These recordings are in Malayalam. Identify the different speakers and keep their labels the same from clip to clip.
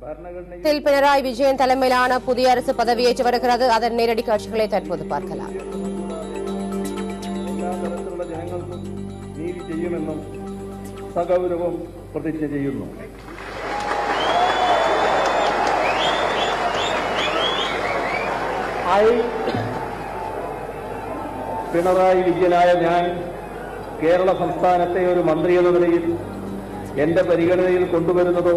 Speaker 1: பினராயி விஜயன் தலைமையிலான புதிய அரசு பதவியேற்று வருகிறது. அதன் நேரடி காட்சிகளை தற்போது பார்க்கலாம்.
Speaker 2: എല്ലാ തരത്തിലുള്ള ജനങ്ങൾക്കും നീതി ചെയ്യുമെന്നും സഗൗരവം പ്രതിജ്ഞ ചെയ്യുന്നു. പിണറായി വിജയനായ ഞാൻ കേരള സംസ്ഥാനത്തെ ഒരു മന്ത്രി എന്ന നിലയിൽ എന്റെ പരിഗണനയിൽ കൊണ്ടുവരുന്നതോ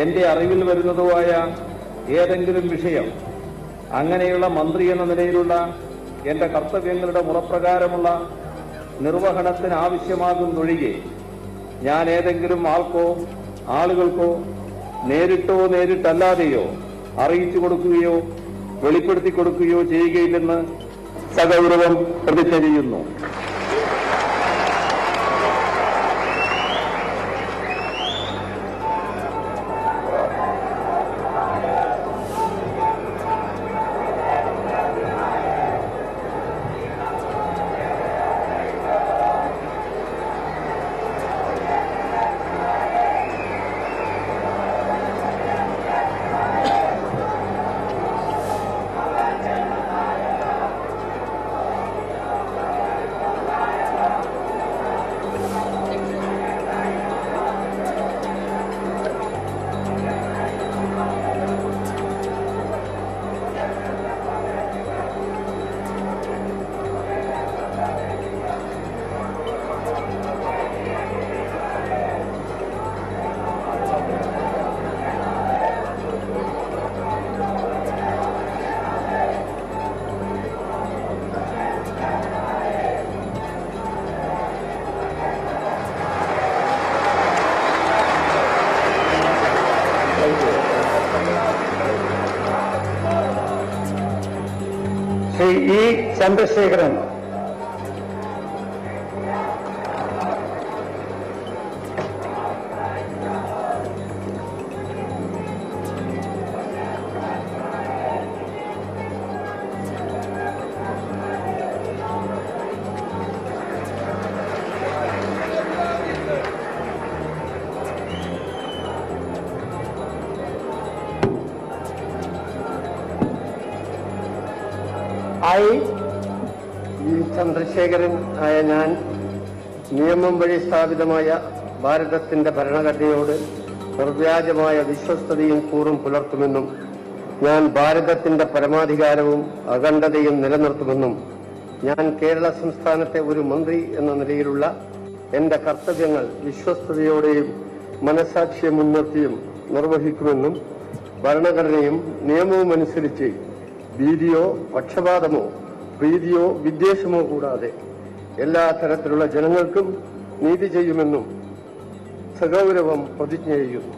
Speaker 2: എന്റെ അറിവിൽ വരുന്നതോ ആയ ഏതെങ്കിലും വിഷയം അങ്ങനെയുള്ള മന്ത്രി എന്ന നിലയിലുള്ള എന്റെ കർത്തവ്യങ്ങളുടെ മുറപ്രകാരമുള്ള നിർവഹണത്തിന് ആവശ്യമാകുന്നൊഴികെ ഞാൻ ഏതെങ്കിലും ആൾക്കോ ആളുകൾക്കോ നേരിട്ടോ നേരിട്ടല്ലാതെയോ അറിയിച്ചു കൊടുക്കുകയോ വെളിപ്പെടുത്തി കൊടുക്കുകയോ ചെയ്യുകയില്ലെന്ന് സഗൗരവം പ്രതിജ്ഞ ചെയ്യുന്നു.
Speaker 3: ശ്രീ ഇ ചന്ദ്രശേഖരൻ ചന്ദ്രശേഖരൻ ആയ ഞാൻ നിയമം വഴി സ്ഥാപിതമായ ഭാരതത്തിന്റെ ഭരണഘടനയോട് നിർവ്യാജമായ വിശ്വസ്തതയും കൂറും പുലർത്തുമെന്നും ഞാൻ ഭാരതത്തിന്റെ പരമാധികാരവും അഖണ്ഡതയും നിലനിർത്തുമെന്നും ഞാൻ കേരള സംസ്ഥാനത്തെ ഒരു മന്ത്രി എന്ന നിലയിലുള്ള എന്റെ കർത്തവ്യങ്ങൾ വിശ്വസ്തയോടെയും മനസാക്ഷിയെ മുൻനിർത്തിയും നിർവഹിക്കുമെന്നും ഭരണഘടനയും നിയമവും അനുസരിച്ച് ഭീതിയോ പക്ഷപാതമോ പ്രീതിയോ വിദ്വേഷമോ കൂടാതെ എല്ലാ തരത്തിലുള്ള ജനങ്ങൾക്കും നീതി ചെയ്യുമെന്നും സഗൗരവം പ്രതിജ്ഞ ചെയ്യുന്നു.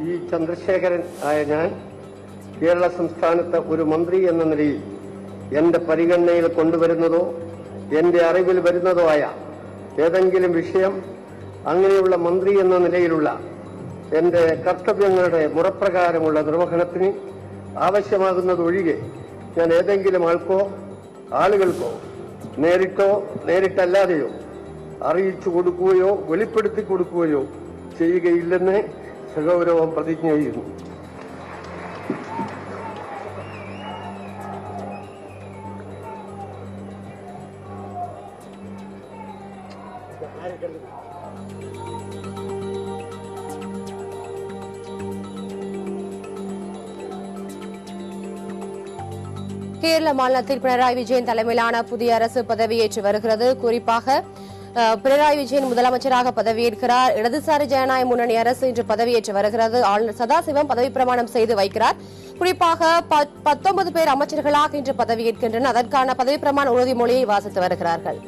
Speaker 3: ഇ ചന്ദ്രശേഖരൻ ആയ ഞാൻ കേരള സംസ്ഥാനത്തെ ഒരു മന്ത്രി എന്ന നിലയിൽ എന്റെ പരിഗണനയിൽ കൊണ്ടുവരുന്നതോ എന്റെ അറിവിൽ വരുന്നതോ ആയ ഏതെങ്കിലും വിഷയം അങ്ങനെയുള്ള മന്ത്രി എന്ന നിലയിലുള്ള എന്റെ കർത്തവ്യങ്ങളുടെ മുറപ്രകാരമുള്ള നിർവഹണത്തിന് ആവശ്യമാകുന്നതൊഴികെ ഞാൻ ഏതെങ്കിലും ആൾക്കോ ആളുകൾക്കോ നേരിട്ടോ നേരിട്ടല്ലാതെയോ അറിയിച്ചു കൊടുക്കുകയോ വെളിപ്പെടുത്തി കൊടുക്കുകയോ ചെയ്യുകയില്ലെന്ന് സഗൗരവം പ്രതിജ്ഞ ചെയ്യുന്നു.
Speaker 1: கேரள மாநிலத்தில் பினராயி விஜயன் தலைமையிலான புதிய அரசு பதவியேற்று வருகிறது. குறிப்பாக பினராயி விஜயன் முதலமைச்சராக பதவியேற்கிறார். இடதுசாரி ஜனநாயக முன்னணி அரசு இன்று பதவியேற்று வருகிறது. ஆளுநர் சதாசிவம் பதவி பிரமாணம் செய்து வைக்கிறார். குறிப்பாக 19 பேர் அமைச்சர்களாக இன்று பதவியேற்கின்றனர். அதற்கான பதவி பிரமாண உறுதிமொழியை வாசித்து வருகிறார்கள்.